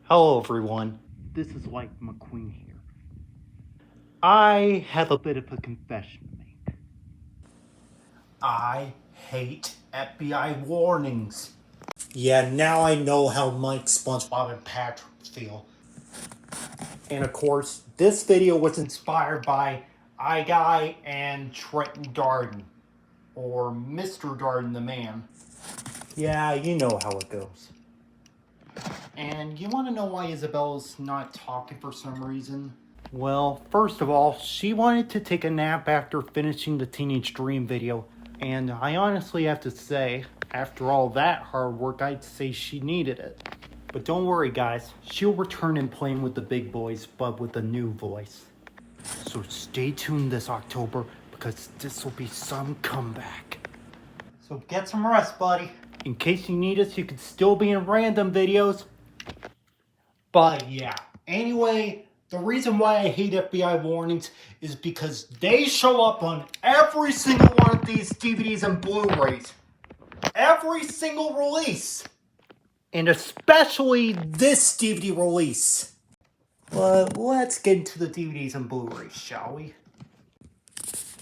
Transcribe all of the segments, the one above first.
Hello everyone, this is Lightning McQueen here. I have a bit of a confession to make. I hate FBI warnings. Yeah, now I know how Mike, SpongeBob, and Patrick feel. And of course, this video was inspired by iGuy and Trenton Darden, or Mr. Darden the Man. Yeah, you know how it goes. And you want to know why Isabella's not talking for some reason? Well, first of all, she wanted to take a nap after finishing the Teenage Dream video. And I honestly have to say, after all that hard work, I'd say she needed it. But don't worry guys, she'll return and playing with the big boys, but with a new voice. So stay tuned this October, because this will be some comeback. So get some rest, buddy. In case you need us, you could still be in random videos. But yeah, anyway, the reason why I hate FBI warnings is because they show up on every single one of these DVDs and Blu-rays. Every single release. And especially this DVD release. But let's get into the DVDs and Blu-rays, shall we?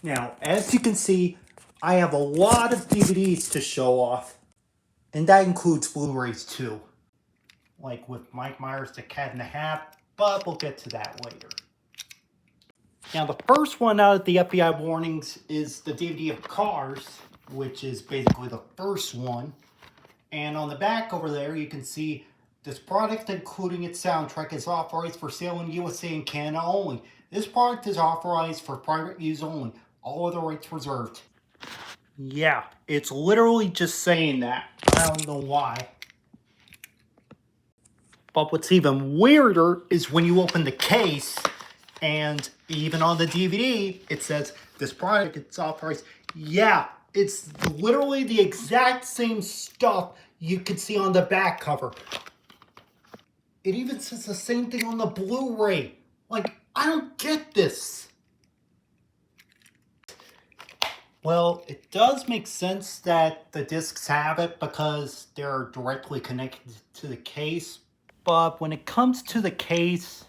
Now, as you can see, I have a lot of DVDs to show off. And that includes Blu-rays too. Like with Mike Myers' The Cat in the Hat, but we'll get to that later. Now the first one out of the FBI warnings is the DVD of Cars, which is basically the first one. And on the back over there you can see this product, including its soundtrack, is authorized for sale in USA and Canada only. This product is authorized for private use only. All other rights reserved. Yeah, it's literally just saying that. I don't know why. But what's even weirder is when you open the case, and even on the DVD, it says, this product is authorized. Yeah, it's literally the exact same stuff you could see on the back cover. It even says the same thing on the Blu-ray. Like, I don't get this. Well, it does make sense that the discs have it because they're directly connected to the case. But when it comes to the case,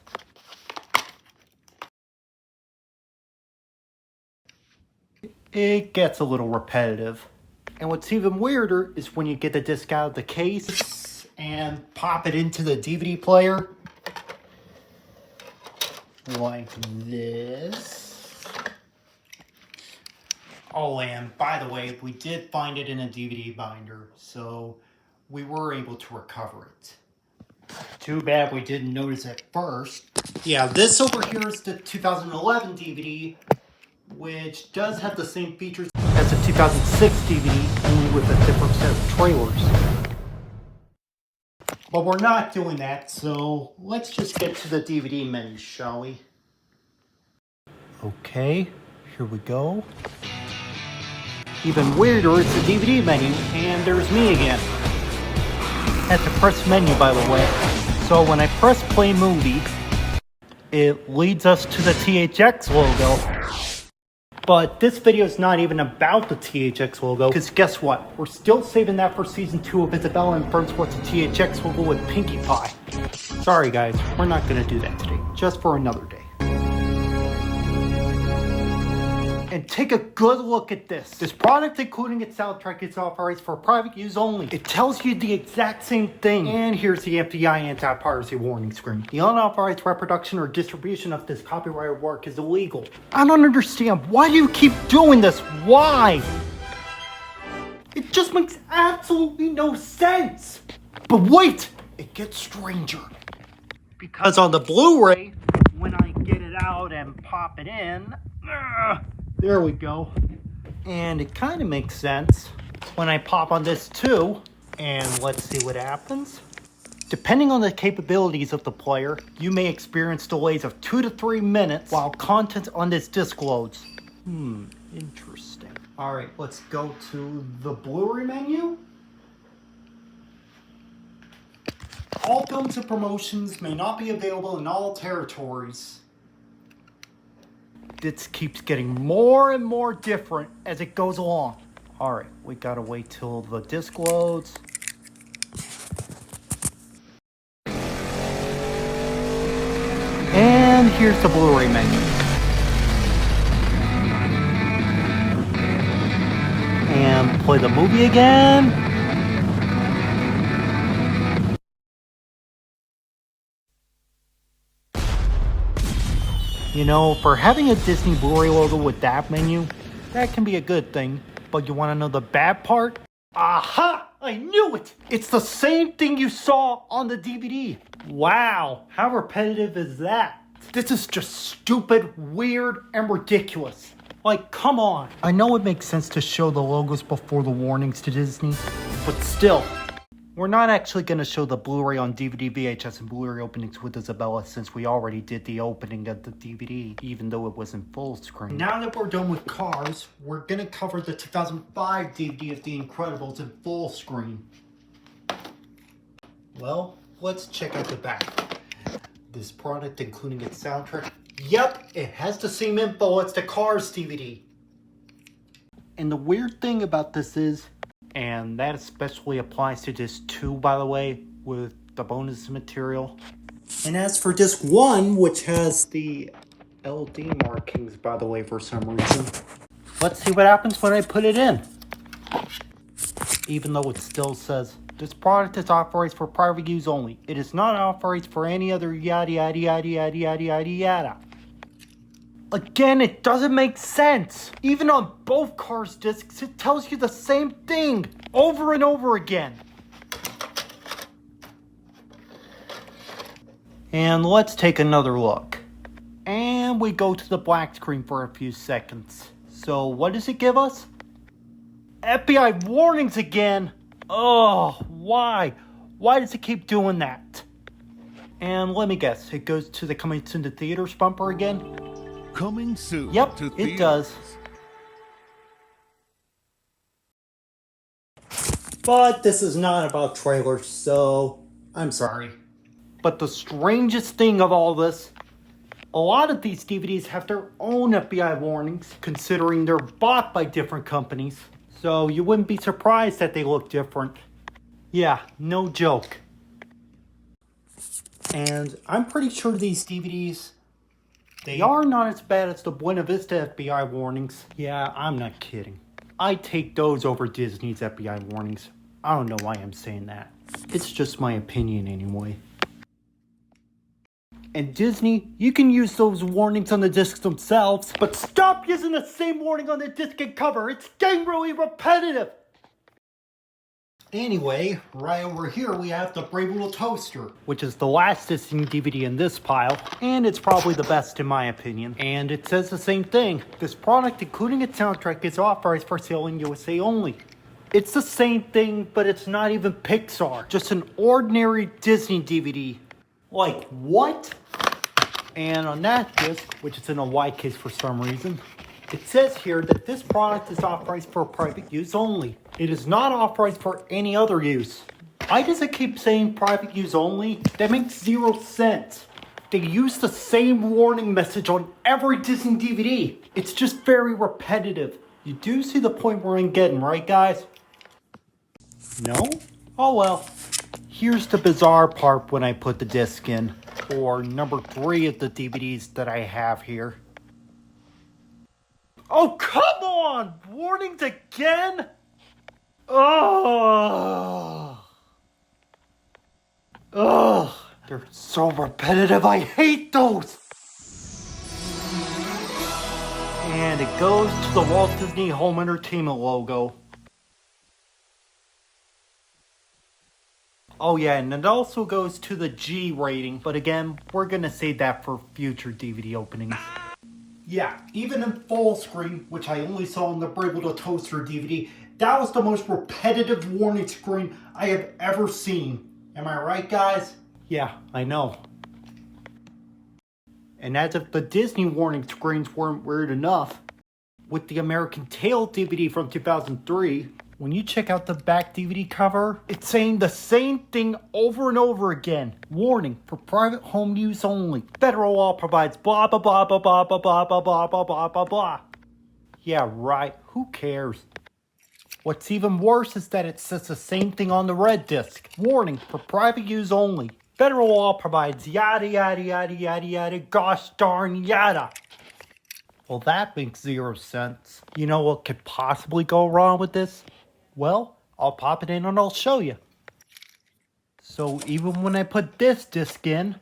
it gets a little repetitive. And what's even weirder is when you get the disc out of the case and pop it into the DVD player. Like this. Oh, and by the way, we did find it in a DVD binder, so we were able to recover it. Too bad we didn't notice it first. Yeah, this over here is the 2011 DVD, which does have the same features as the 2006 DVD, only with a different set of trailers. But we're not doing that, so let's just get to the DVD menu, shall we? Okay, here we go. Even weirder is the DVD menu, and there's me again. At the press menu, by the way. So when I press play movie, it leads us to the THX logo. But this video is not even about the THX logo, because guess what? We're still saving that for season 2 of Isabella and Friends What's a THX logo with Pinkie Pie. Sorry guys, we're not going to do that today, just for another day. And take a good look at this. This product, including its soundtrack, is authorized for private use only. It tells you the exact same thing. And here's the FBI anti-piracy warning screen. The unauthorized reproduction or distribution of this copyrighted work is illegal. I don't understand. Why do you keep doing this? Why? It just makes absolutely no sense. But wait, it gets stranger. Because on the Blu-ray, when I get it out and pop it in, there we go. And it kind of makes sense when I pop on this too. And let's see what happens. Depending on the capabilities of the player, you may experience delays of 2 to 3 minutes while content on this disc loads. Interesting. Alright, let's go to the Blu-ray menu. All films and promotions may not be available in all territories. This keeps getting more and more different as it goes along. Alright, we gotta wait till the disc loads. here's the Blu-ray menu. And play the movie again. You know, for having a Disney Blu-ray logo with that menu, that can be a good thing. But you want to know the bad part? Aha! I knew it! It's the same thing you saw on the DVD. Wow, how repetitive is that? This is just stupid, weird, and ridiculous. Like, come on. I know it makes sense to show the logos before the warnings to Disney, but still. We're not actually going to show the Blu-ray on DVD, VHS, and Blu-ray openings with Isabella since we already did the opening of the DVD, even though it wasn't full screen. Now that we're done with Cars, we're going to cover the 2005 DVD of The Incredibles in full screen. Well, let's check out the back. This product, including its soundtrack, yep, it has the same info as the Cars DVD. And the weird thing about this is, and that especially applies to disc 2, by the way, with the bonus material. And as for disc 1, which has the LD markings, by the way, for some reason. Let's see what happens when I put it in. Even though it still says, this product is authorized for private use only. It is not authorized for any other yada yada yada yada yada yada yada. Again, it doesn't make sense. Even on both Cars discs, it tells you the same thing over and over again. And let's take another look. And we go to the black screen for a few seconds. So what does it give us? FBI warnings again. Oh, why? Why does it keep doing that? And let me guess, it goes to the coming soon to theaters bumper again? Coming soon. Yep, to it theaters. does. But this is not about trailers, so I'm sorry. But the strangest thing of all this, a lot of these DVDs have their own FBI warnings, considering they're bought by different companies. So you wouldn't be surprised that they look different. Yeah, no joke. And I'm pretty sure these DVDs, they are not as bad as the Buena Vista FBI warnings. Yeah, I'm not kidding. I take those over Disney's FBI warnings. I don't know why I'm saying that. It's just my opinion anyway. And Disney, you can use those warnings on the discs themselves, but stop using the same warning on the disc and cover. It's getting really repetitive. Anyway, right over here we have the Brave Little Toaster, which is the last Disney DVD in this pile, and it's probably the best in my opinion. And it says the same thing. This product, including its soundtrack, is authorized for sale in USA only. It's the same thing, but it's not even Pixar. Just an ordinary Disney DVD. Like, what? And on that disc, which is in a white case for some reason, it says here that this product is authorized for private use only. It is not authorized for any other use. Why does it keep saying private use only? That makes 0 sense. They use the same warning message on every Disney DVD. It's just very repetitive. You do see the point where I'm getting, right guys? No? Oh well. Here's the bizarre part when I put the disc in, or number 3 of the DVDs that I have here. Oh, come on! Warnings again? Oh! Ugh! They're so repetitive, I hate those! And it goes to the Walt Disney Home Entertainment logo. Oh yeah, and it also goes to the G rating, but again, we're gonna save that for future DVD openings. Yeah, even in full screen, which I only saw on the Brave Little Toaster DVD, that was the most repetitive warning screen I have ever seen. Am I right, guys? Yeah, I know. And as if the Disney warning screens weren't weird enough, with the American Tail DVD from 2003, when you check out the back DVD cover, it's saying the same thing over and over again. Warning, for private home use only. Federal law provides blah blah blah blah blah blah blah blah blah blah blah blah blah. Yeah, right. Who cares? What's even worse is that it says the same thing on the red disc. Warning, for private use only. Federal law provides yada yada yada yada yada gosh darn yada. Well, that makes 0 sense. You know what could possibly go wrong with this? Well, I'll pop it in and I'll show you. So even when I put this disc in,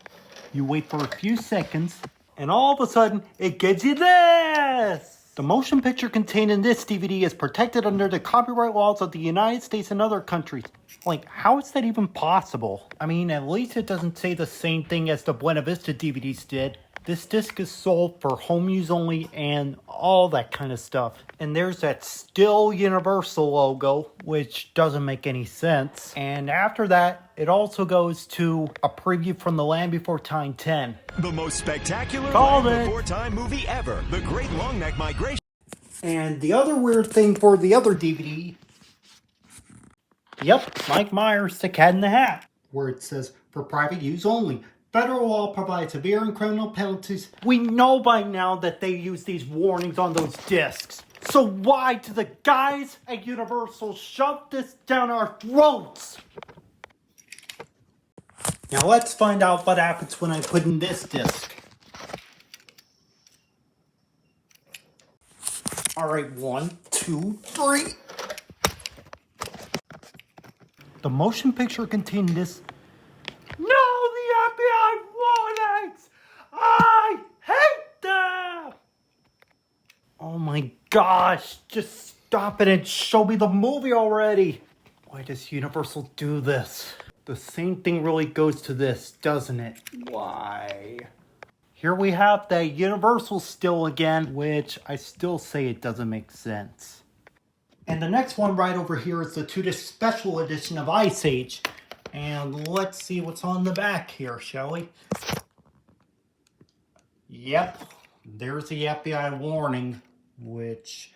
you wait for a few seconds, and all of a sudden, it gives you this! The motion picture contained in this DVD is protected under the copyright laws of the United States and other countries. Like, how is that even possible? I mean, at least it doesn't say the same thing as the Buena Vista DVDs did. This disc is sold for home use only and all that kind of stuff. And there's that still Universal logo, which doesn't make any sense. And after that, it also goes to a preview from The Land Before Time 10. The most spectacular Called Land it. Before Time movie ever. The Great Long Neck Migration. And the other weird thing for the other DVD, yep, Mike Myers, The Cat in the Hat, where it says, for private use only. Federal law provides severe and criminal penalties. We know by now that they use these warnings on those discs. So why do the guys at Universal shove this down our throats? Now let's find out what happens when I put in this disc. Alright, 1, 2, 3. The motion picture contained this. No, the FBI warnings! I hate them! Oh my gosh, just stop it and show me the movie already! Why does Universal do this? The same thing really goes to this, doesn't it? Why? Here we have the Universal still again, which I still say it doesn't make sense. And the next one right over here is the 2-disc special edition of Ice Age. And let's see what's on the back here, shall we? Yep, there's the FBI warning, which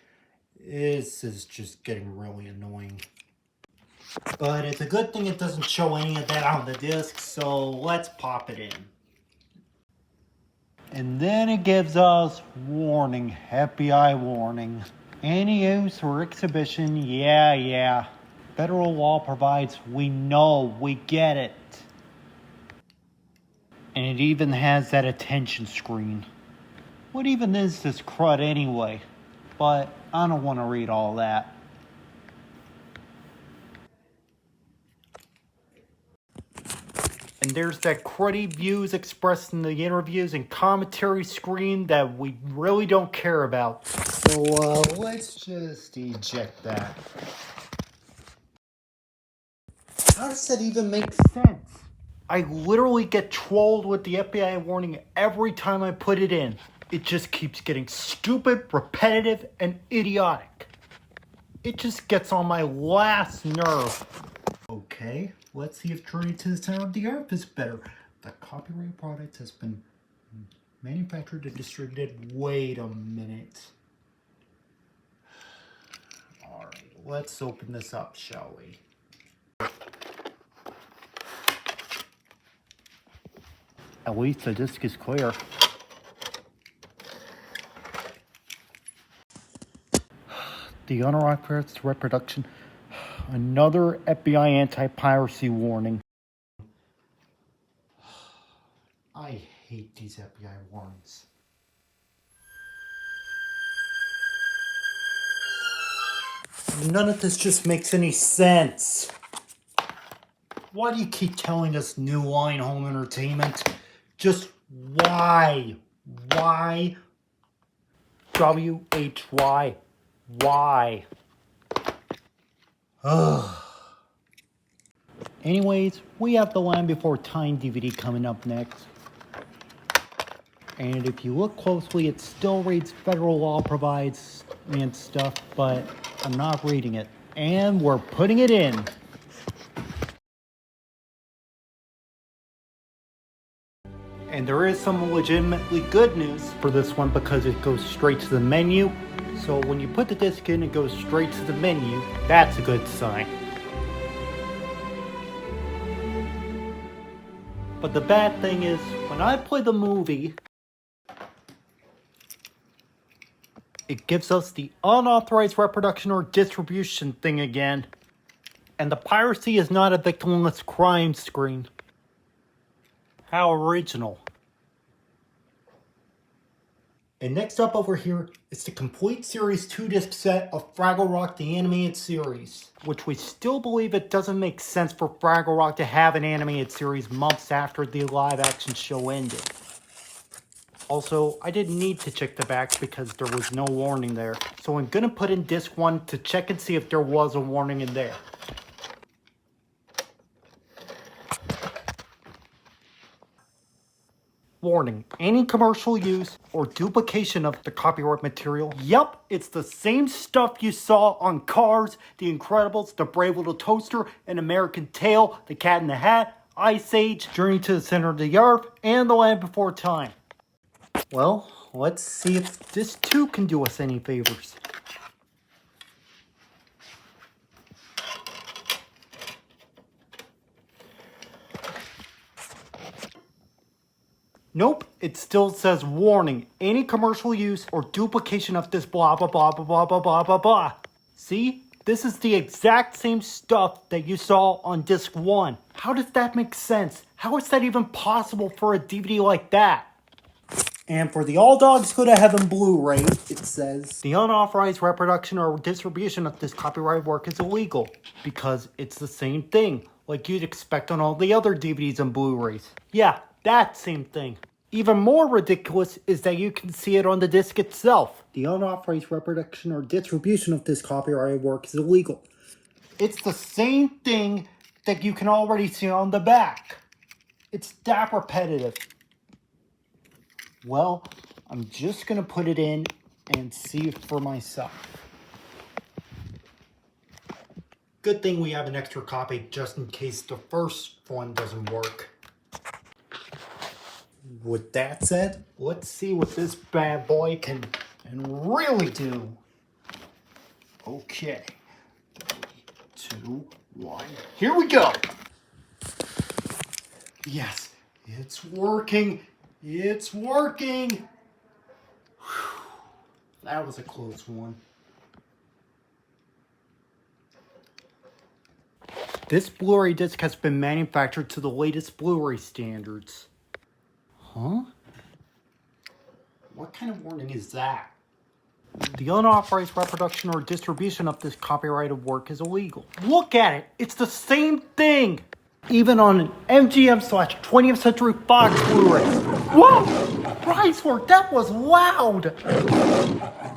is just getting really annoying. But it's a good thing it doesn't show any of that on the disc, so let's pop it in. And then it gives us warning, FBI warning. Any use or exhibition, yeah. Federal law provides, we know, we get it. And it even has that attention screen. What even is this crud anyway? But I don't want to read all that. And there's that cruddy views expressed in the interviews and commentary screen that we really don't care about. So let's just eject that. How does that even make sense? I literally get trolled with the FBI warning every time I put it in. It just keeps getting stupid, repetitive, and idiotic. It just gets on my last nerve. Okay, let's see if Journey to the Center of the Earth is better. The copyright product has been manufactured and distributed. Wait a minute. Alright, let's open this up, shall we? At least the disc is clear. The unauthorized reproduction. Another FBI anti-piracy warning. I hate these FBI warnings. None of this just makes any sense. Why do you keep telling us New Line Home Entertainment? Just why? Why? WHY? Why? Ugh. Anyways, we have the Land Before Time DVD coming up next. And if you look closely, it still reads federal law provides and stuff, but I'm not reading it. And we're putting it in. And there is some legitimately good news for this one because it goes straight to the menu. So when you put the disc in, it goes straight to the menu. That's a good sign. But the bad thing is, when I play the movie, it gives us the unauthorized reproduction or distribution thing again. And the piracy is not a victimless crime screen. How original. And next up over here is the complete series 2-disc set of Fraggle Rock the animated series, which we still believe it doesn't make sense for Fraggle Rock to have an animated series months after the live action show ended. Also, I didn't need to check the back because there was no warning there, so I'm gonna put in disc 1 to check and see if there was a warning in there. Warning, any commercial use or duplication of the copyright material. Yep, it's the same stuff you saw on Cars, The Incredibles, The Brave Little Toaster, An American Tail, The Cat in the Hat, Ice Age, Journey to the Center of the Earth, and The Land Before Time. Well, let's see if this too can do us any favors. Nope, it still says warning, any commercial use or duplication of this blah blah blah blah blah blah blah blah blah. See? This is the exact same stuff that you saw on disc 1. How does that make sense? How is that even possible for a DVD like that? And for the All Dogs Go to Heaven Blu-ray, it says, the unauthorized reproduction or distribution of this copyrighted work is illegal, because it's the same thing, like you'd expect on all the other DVDs and Blu-rays. Yeah, that same thing. Even more ridiculous is that you can see it on the disc itself. The unauthorized reproduction or distribution of this copyrighted work is illegal. It's the same thing that you can already see on the back. It's that repetitive. Well, I'm just gonna put it in and see for myself. Good thing we have an extra copy just in case the first one doesn't work. With that said, let's see what this bad boy can really do. Okay. 3, 2, 1. Here we go. Yes, it's working. It's working. Whew. That was a close one. This Blu-ray disc has been manufactured to the latest Blu-ray standards. Huh? What kind of warning is that? The unauthorized reproduction or distribution of this copyrighted work is illegal. Look at it! It's the same thing! Even on an MGM/20th Century Fox Blu-ray. Whoa! Price work, that was loud!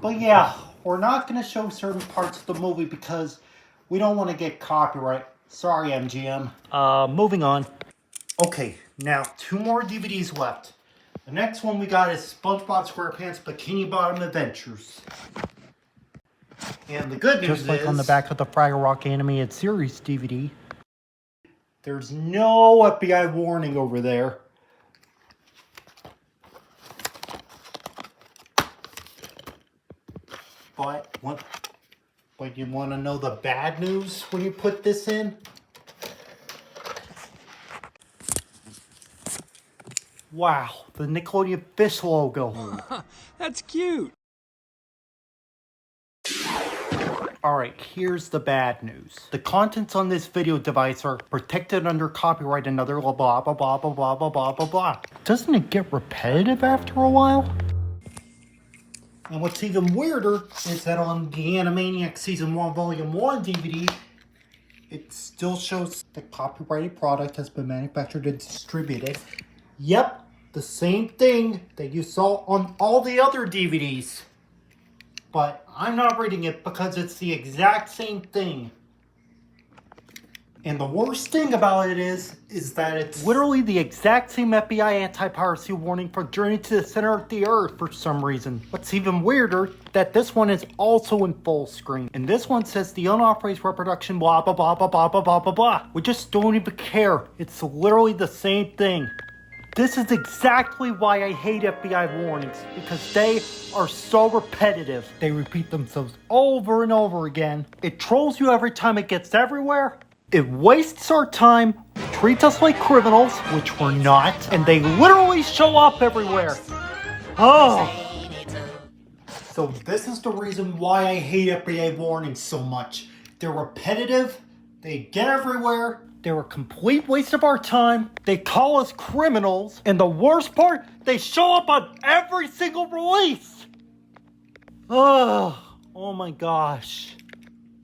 But yeah, we're not going to show certain parts of the movie because we don't want to get copyright. Sorry, MGM. Moving on. Okay, now 2 more DVDs left. The next one we got is SpongeBob SquarePants Bikini Bottom Adventures. And the good news is, just like on the back of the Fraggle Rock animated series DVD, there's no FBI warning over there. But you want to know the bad news when you put this in? Wow, the Nickelodeon Fish logo. That's cute. Alright, here's the bad news. The contents on this video device are protected under copyright and other blah blah blah blah blah blah blah blah blah blah. Doesn't it get repetitive after a while? And what's even weirder is that on the Animaniacs Season 1 Volume 1 DVD, it still shows the copyrighted product has been manufactured and distributed. Yep, the same thing that you saw on all the other DVDs. But I'm not reading it because it's the exact same thing. And the worst thing about it is that it's literally the exact same FBI anti-piracy warning for Journey to the Center of the Earth for some reason. What's even weirder, that this one is also in full screen. And this one says the unauthorized reproduction blah blah blah blah blah blah blah blah blah. We just don't even care. It's literally the same thing. This is exactly why I hate FBI warnings, because they are so repetitive. They repeat themselves over and over again. It trolls you every time it gets everywhere. It wastes our time, treats us like criminals, which we're not, and they literally show up everywhere. Oh. So this is the reason why I hate FBI warnings so much. They're repetitive, they get everywhere, They're a complete waste of our time. They call us criminals. And the worst part, they show up on every single release. Oh my gosh.